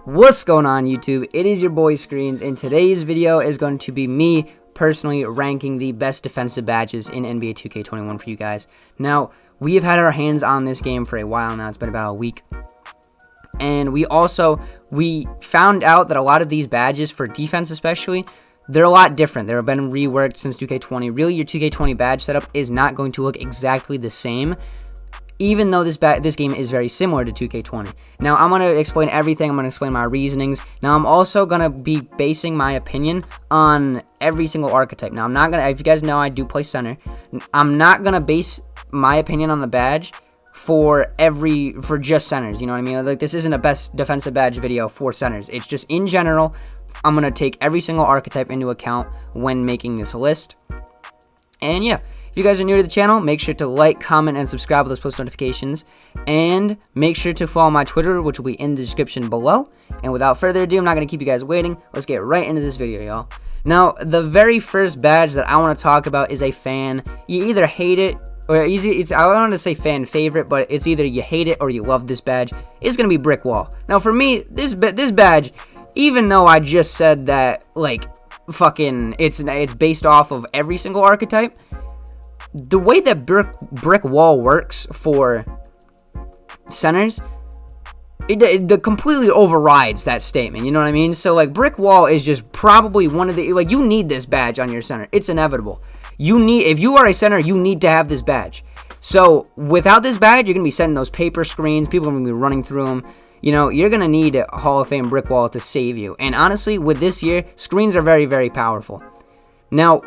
What's going on, YouTube? It is your boy Screens, and today's video is going to be me personally ranking the best defensive badges in NBA 2K21 for you guys. Now, we have had our hands on this game for a while now. It's been about a week. And we found out that a lot of these badges, for defense especially, they're a lot different. They've been reworked since 2K20. Really, your 2K20 badge setup is not going to look exactly the same, even though this game is very similar to 2K20. Now, I'm going to explain everything. I'm going to explain my reasonings. Now, I'm also going to be basing my opinion on every single archetype. Now, I'm not going to, if you guys know, I do play center. I'm not going to base my opinion on the badge for just centers. You know what I mean? Like, this isn't a best defensive badge video for centers. It's just in general. I'm going to take every single archetype into account when making this list. And yeah, if you guys are new to the channel, make sure to like, comment, and subscribe with those post notifications. And make sure to follow my Twitter, which will be in the description below. And without further ado, I'm not going to keep you guys waiting. Let's get right into this video, y'all. Now, the very first badge that I want to talk about is a fan. You either hate it, or I don't want to say fan favorite, but it's either you hate it or you love this badge. It's going to be Brick Wall. Now, for me, this badge, even though I just said that, like, fucking, it's based off of every single archetype, the way that brick wall works for centers, it completely overrides that statement. You know what I mean? So, like, brick wall is just probably one of the, like, you need this badge on your center. It's inevitable. If you are a center, you need to have this badge. So without this badge, you're gonna be setting those paper screens. People are gonna be running through them. You know, you're gonna need a Hall of Fame brick wall to save you. And honestly, with this year, screens are very, very powerful. Now,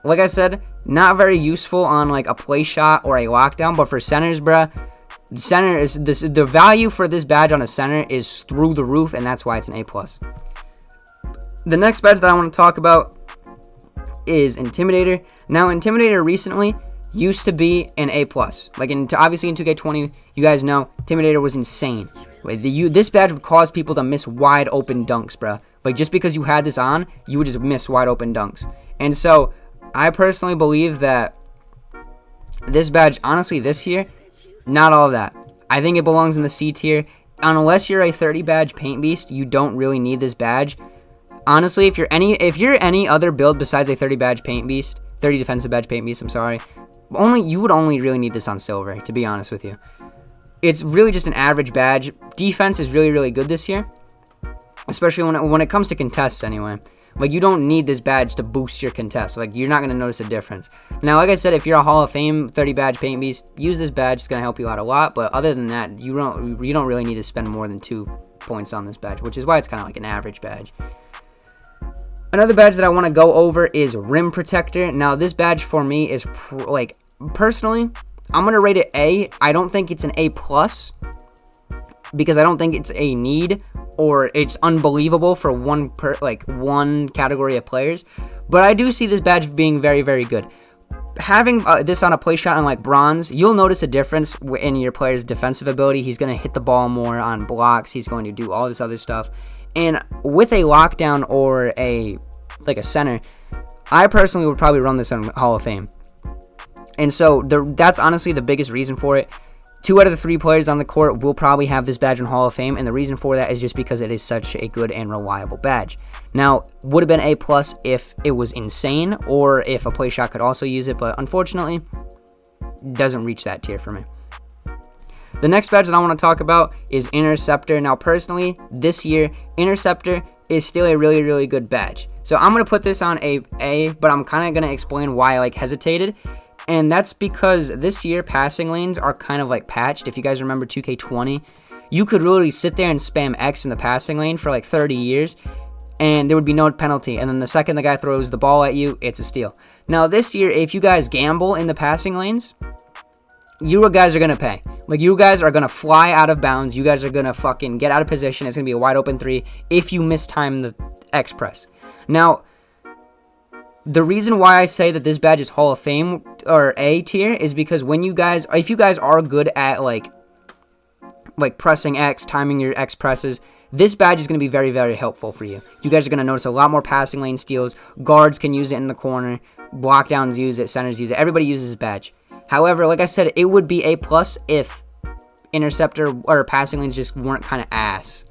like I said, not very useful on like a play shot or a lockdown, but for centers, bruh, center is the value for this badge on a center is through the roof, and that's why it's an A+. The next badge that I want to talk about is Intimidator. Now, Intimidator recently used to be an A+. Like, obviously in 2K20, you guys know, Intimidator was insane. This badge would cause people to miss wide open dunks, bruh. Like, just because you had this on, you would just miss wide open dunks. And so, I personally believe that this badge, honestly, this year, not all of that. I think it belongs in the C tier. Unless you're a 30 badge paint beast, you don't really need this badge. Honestly, if you're any other build besides a 30 badge paint beast, 30 defensive badge paint beast, I'm sorry, you would only really need this on silver, to be honest with you. It's really just an average badge. Defense is really, really good this year, especially when it comes to contests anyway. Like, you don't need this badge to boost your contest. Like, you're not going to notice a difference. Now, like I said, if you're a Hall of Fame 30 badge paint beast, use this badge. It's going to help you out a lot. But other than that, you don't really need to spend more than 2 points on this badge, which is why it's kind of like an average badge. Another badge that I want to go over is Rim Protector. Now, this badge for me is, personally, I'm going to rate it A. I don't think it's an A+, because I don't think it's a need or it's unbelievable for one category of players. But I do see this badge being very, very good. Having this on a play shot on like bronze, you'll notice a difference in your player's defensive ability. He's going to hit the ball more on blocks. He's going to do all this other stuff. And with a lockdown or a center, I personally would probably run this on Hall of Fame. And so that's honestly the biggest reason for it. 2 out of the 3 players on the court will probably have this badge in Hall of Fame, and the reason for that is just because it is such a good and reliable badge. Now, would have been A+ if it was insane, or if a play shot could also use it, but unfortunately, it doesn't reach that tier for me. The next badge that I want to talk about is Interceptor. Now, personally, this year, Interceptor is still a really, really good badge. So I'm going to put this on A, but I'm kind of going to explain why I hesitated. And that's because this year, passing lanes are kind of patched. If you guys remember 2K20, you could really sit there and spam X in the passing lane for 30 years, and there would be no penalty. And then the second the guy throws the ball at you, it's a steal. Now, this year, if you guys gamble in the passing lanes, you guys are going to pay. You guys are going to fly out of bounds. You guys are going to fucking get out of position. It's going to be a wide open 3 if you mistime the X press. Now, the reason why I say that this badge is Hall of Fame or A tier is because if you guys are good at pressing X, timing your X presses, this badge is going to be very, very helpful for you. You guys are going to notice a lot more passing lane steals. Guards can use it in the corner. Blockdowns use it. Centers use it. Everybody uses this badge. However, like I said, it would be A+ if Interceptor or passing lanes just weren't kind of ass.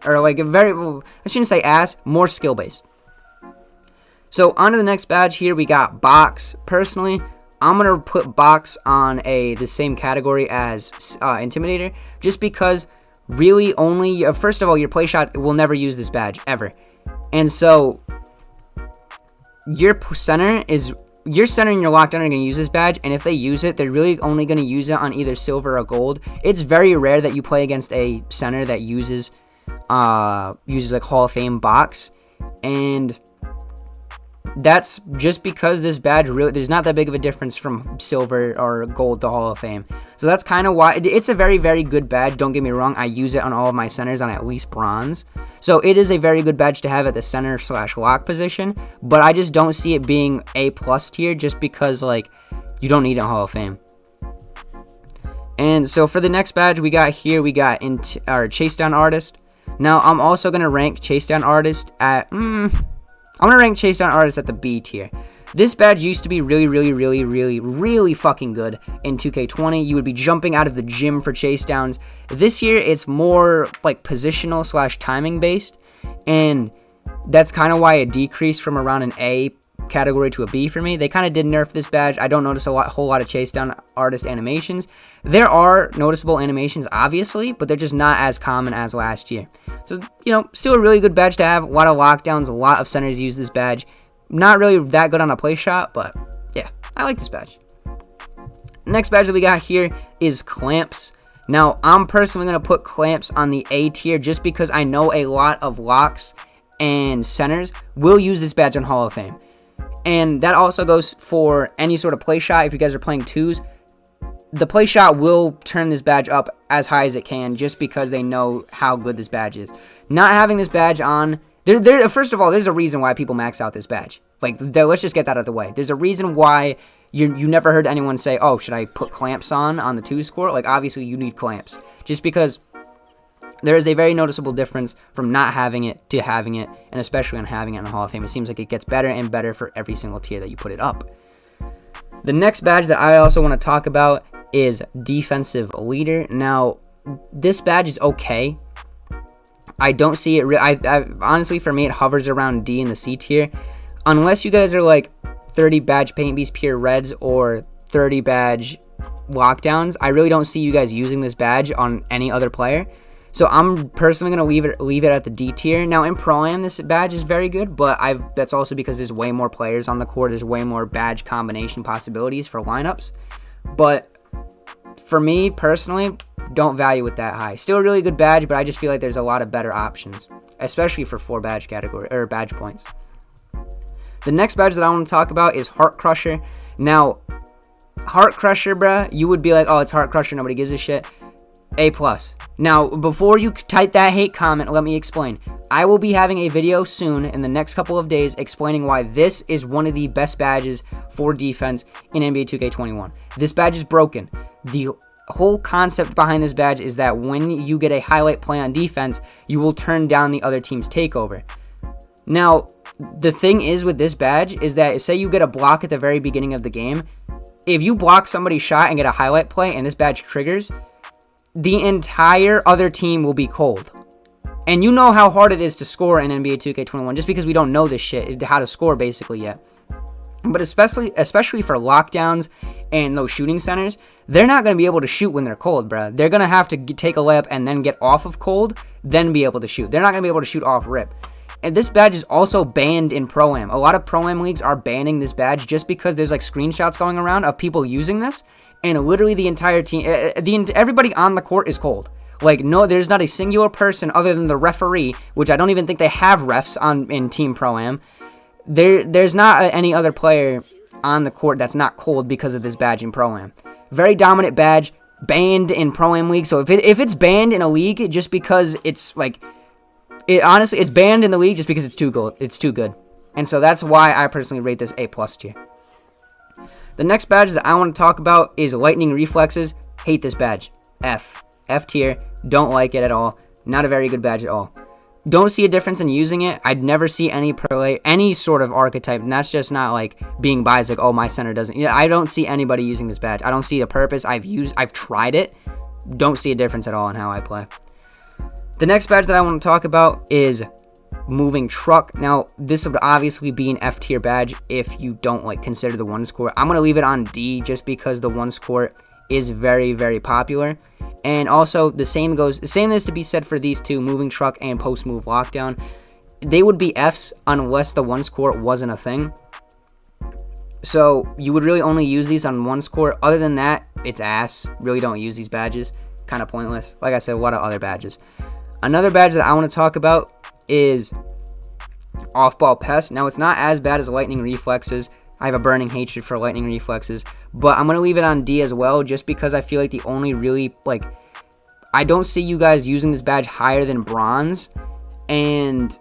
or like a very, well, I shouldn't say ass, more skill based. So on to the next badge here, we got box. Personally, I'm gonna put box on the same category as Intimidator, just because really only first of all, your play shot will never use this badge ever, and so your center and your lockdown are going to use this badge, and if they use it, they're really only going to use it on either silver or gold. It's very rare that you play against a center that uses like Hall of Fame box, and that's just because this badge really, there's not that big of a difference from silver or gold to Hall of Fame. So that's kind of why it's a very, very good badge. Don't get me wrong, I use it on all of my centers on at least bronze. So it is a very good badge to have at the center / lock position, but I just don't see it being A+ tier just because like you don't need it in Hall of Fame. And so for the next badge we got here, we got our Chase Down Artist. Now I'm also going to rank Chase Down Artist at I'm going to rank Chase Down Artist at the B tier. This badge used to be really fucking good in 2K20. You would be jumping out of the gym for chase downs. This year, it's more like positional / timing based, and that's kind of why it decreased from around an A category to a B for me. They kind of did nerf this badge. I don't notice a whole lot of Chase Down Artist animations. There are noticeable animations, obviously, but they're just not as common as last year. So, you know, still a really good badge to have. A lot of lockdowns, a lot of centers use this badge. Not really that good on a play shot, but yeah, I like this badge. Next badge that we got here is Clamps. Now, I'm personally going to put Clamps on the A tier just because I know a lot of locks and centers will use this badge on Hall of Fame. And that also goes for any sort of play shot. If you guys are playing twos, the play shot will turn this badge up as high as it can just because they know how good this badge is. Not having this badge on, first of all, there's a reason why people max out this badge. Like, let's just get that out of the way. There's a reason why you never heard anyone say, oh, should I put Clamps on the 2 score? Like, obviously, you need Clamps. Just because there is a very noticeable difference from not having it to having it, and especially on having it in the Hall of Fame. It seems like it gets better and better for every single tier that you put it up. The next badge that I also want to talk about is Defensive Leader. Now, this badge is okay. I don't see it. Honestly, for me, it hovers around D in the C tier. Unless you guys are like 30 badge Paint Beast Pure Reds or 30 badge Lockdowns, I really don't see you guys using this badge on any other player. So I'm personally going to leave it at the D tier. Now, in Pro-Am, this badge is very good, but that's also because there's way more players on the court. There's way more badge combination possibilities for lineups. But for me, personally, don't value it that high. Still a really good badge, but I just feel like there's a lot of better options, especially for 4 badge category or badge points. The next badge that I want to talk about is Heart Crusher. Now, Heart Crusher, bruh, you would be like, oh, it's Heart Crusher, nobody gives a shit. A+. Now, before you type that hate comment, let me explain. I will be having a video soon in the next couple of days explaining why this is one of the best badges for defense in NBA 2K21. This badge is broken. The whole concept behind this badge is that when you get a highlight play on defense, you will turn down the other team's takeover. Now, the thing is with this badge is that, say you get a block at the very beginning of the game, if you block somebody's shot and get a highlight play and this badge triggers, the entire other team will be cold. And you know how hard it is to score in NBA 2K21 just because we don't know this shit, how to score basically yet. But especially for lockdowns and those shooting centers, they're not going to be able to shoot when they're cold, bruh. They're going to have to take a layup and then get off of cold, then be able to shoot. They're not going to be able to shoot off rip. And this badge is also banned in Pro-Am. A lot of Pro-Am leagues are banning this badge just because there's like screenshots going around of people using this, and literally the entire team, everybody on the court is cold. Like, no, there's not a singular person other than the referee, which I don't even think they have refs in Team Pro-Am. There's not any other player on the court that's not cold because of this badge in Pro-Am. Very dominant badge, banned in Pro-Am league. So if it's banned in a league just because it's like, honestly, it's banned in the league just because it's too good. It's too good. And so that's why I personally rate this A+ tier. The next badge that I want to talk about is Lightning Reflexes. Hate this badge. F tier. Don't like it at all. Not a very good badge at all. Don't see a difference in using it. I'd never see any sort of archetype, and that's just not like being biased, like, oh, my center doesn't. I don't see anybody using this badge. I don't see a purpose. I've tried it. Don't see a difference at all in how I play. The next badge that I want to talk about is moving truck. Now, this would obviously be an F tier badge if you don't like consider the 1 score. I'm going to leave it on D just because the 1 score is very, very popular. And also, the same is to be said for these two, moving truck and post move lockdown. They would be Fs unless the 1 score wasn't a thing. So you would really only use these on 1 score. Other than that, it's ass. Really don't use these badges. Kind of pointless. Like I said, a lot of other badges. Another badge that I want to talk about is off-ball pest. Now, it's not as bad as lightning reflexes. I have a burning hatred for lightning reflexes, but I'm going to leave it on D as well just because I feel like the only really, like, I don't see you guys using this badge higher than bronze, and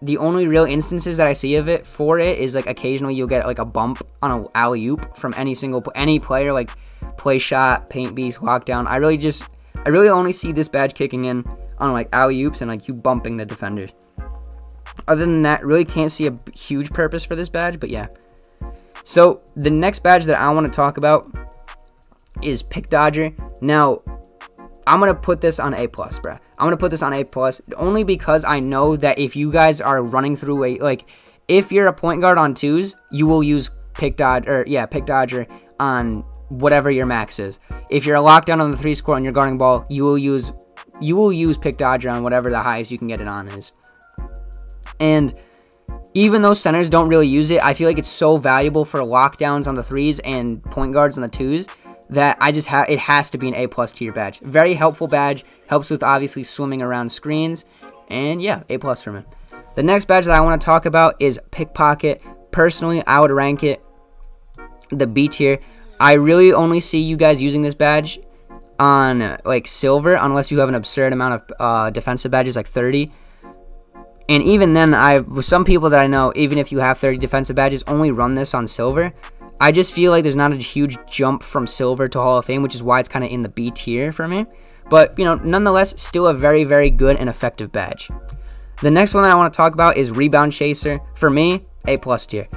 the only real instances that I see of it for it is, like, occasionally you'll get, like, a bump on an alley-oop from any player, like play shot, paint beast, lockdown. I really only see this badge kicking in on, like, alley-oops and, like, you bumping the defenders. Other than that, really can't see a huge purpose for this badge, but yeah. So, the next badge that I want to talk about is Pick Dodger. Now, I'm going to put this on A+, bruh. I'm going to put this on A+, only because I know that if you guys are running through if you're a point guard on 2s, you will use Pick Dodger on whatever your max is. If you're a lockdown on the 3 score and you're guarding ball, you will use Pick Dodger on whatever the highest you can get it on is. And even though centers don't really use it, I feel like it's so valuable for lockdowns on the 3s and point guards on the 2s that it has to be an A+ tier badge. Very helpful badge, helps with obviously swimming around screens, and yeah, A+ for me. The next badge that I want to talk about is Pickpocket. Personally, I would rank it the B tier. I really only see you guys using this badge on like silver unless you have an absurd amount of defensive badges, like 30. And even then, with some people that I know, even if you have 30 defensive badges, only run this on silver. I just feel like there's not a huge jump from silver to Hall of Fame, which is why it's kind of in the B tier for me. But, you know, nonetheless, still a very, very good and effective badge. The next one that I want to talk about is Rebound Chaser. For me, A+ tier.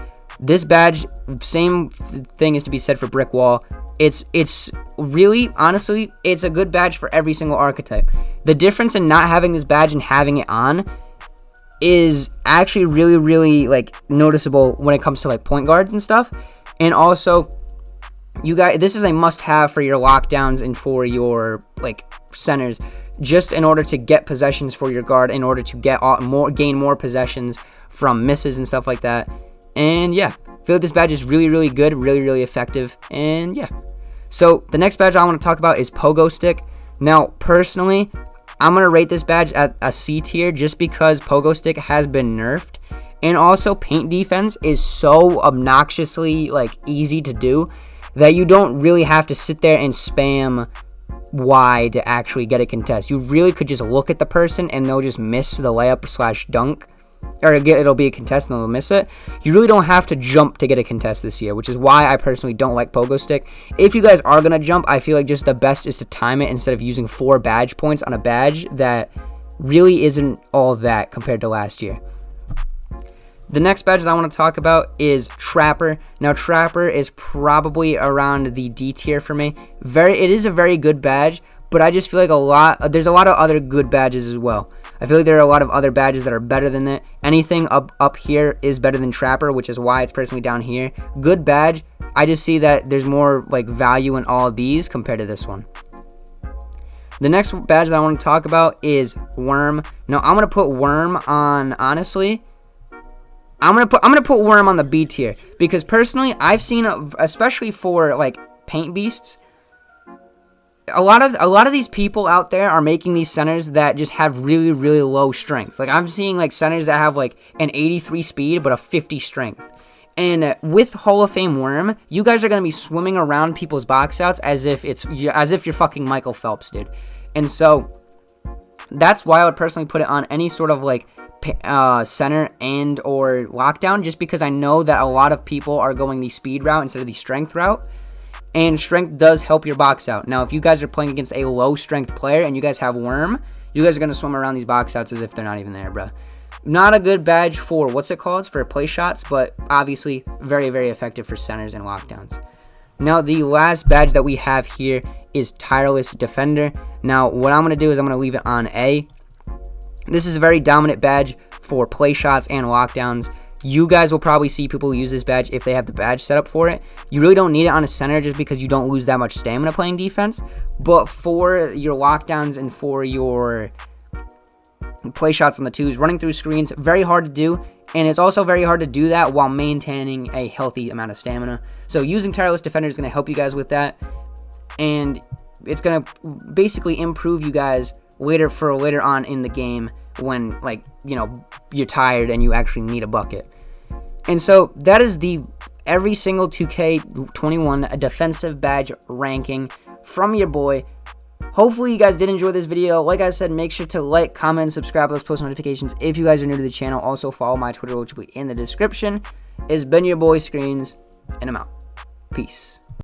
This badge, same thing is to be said for Brick Wall. It's really, honestly, it's a good badge for every single archetype. The difference in not having this badge and having it on is actually really, really, like, noticeable when it comes to, like, point guards and stuff. And also, you guys, this is a must-have for your lockdowns and for your, like, centers, just in order to get possessions for your guard, in order to gain more possessions from misses and stuff like that. And yeah, I feel like this badge is really, really good, really, really effective, and yeah. So the next badge I want to talk about is Pogo Stick. Now, personally, I'm going to rate this badge at a C tier just because Pogo Stick has been nerfed. And also, paint defense is so obnoxiously, like, easy to do that you don't really have to sit there and spam Y to actually get a contest. You really could just look at the person and they'll just miss the layup / dunk. Or it'll be a contest and they'll miss it. You really don't have to jump to get a contest this year, which is why I personally don't like Pogo Stick. If you guys are going to jump, I feel like just the best is to time it instead of using 4 badge points on a badge that really isn't all that compared to last year. The next badge that I want to talk about is Trapper. Now, Trapper is probably around the D tier for me. It is a very good badge, but I just feel like there's a lot of other good badges as well. I feel like there are a lot of other badges that are better than it. Anything up here is better than Trapper, which is why it's personally down here. Good badge. I just see that there's more like value in all of these compared to this one. The next badge that I want to talk about is Worm. Now, I'm gonna put Worm on, honestly, I'm gonna put Worm on the B tier because personally, I've seen, especially for like paint beasts, a lot of these people out there are making these centers that just have really, really low strength. Like, I'm seeing like centers that have like an 83 speed but a 50 strength. And with Hall of Fame Worm, you guys are gonna be swimming around people's box outs as if you're fucking Michael Phelps, dude. And so that's why I would personally put it on any sort of like center and or lockdown, just because I know that a lot of people are going the speed route instead of the strength route. And strength does help your box out. Now, if you guys are playing against a low-strength player and you guys have Worm, you guys are going to swim around these box outs as if they're not even there, bro. Not a good badge for, for play shots, but obviously very, very effective for centers and lockdowns. Now, the last badge that we have here is Tireless Defender. Now, what I'm going to do is I'm going to leave it on A. This is a very dominant badge for play shots and lockdowns. You guys will probably see people use this badge if they have the badge set up for it. You really don't need it on a center just because you don't lose that much stamina playing defense. But for your lockdowns and for your play shots on the twos, running through screens, very hard to do. And it's also very hard to do that while maintaining a healthy amount of stamina. So using tireless defender is going to help you guys with that. And it's going to basically improve you guys later on in the game when, like, you know, you're tired and you actually need a bucket. And so that is the every single 2K21 defensive badge ranking from your boy. Hopefully you guys did enjoy this video. Like I said, make sure to like, comment, and subscribe, those post notifications if you guys are new to the channel. Also follow my Twitter, which will be in the description. It's been your boy Screens, and I'm out. Peace.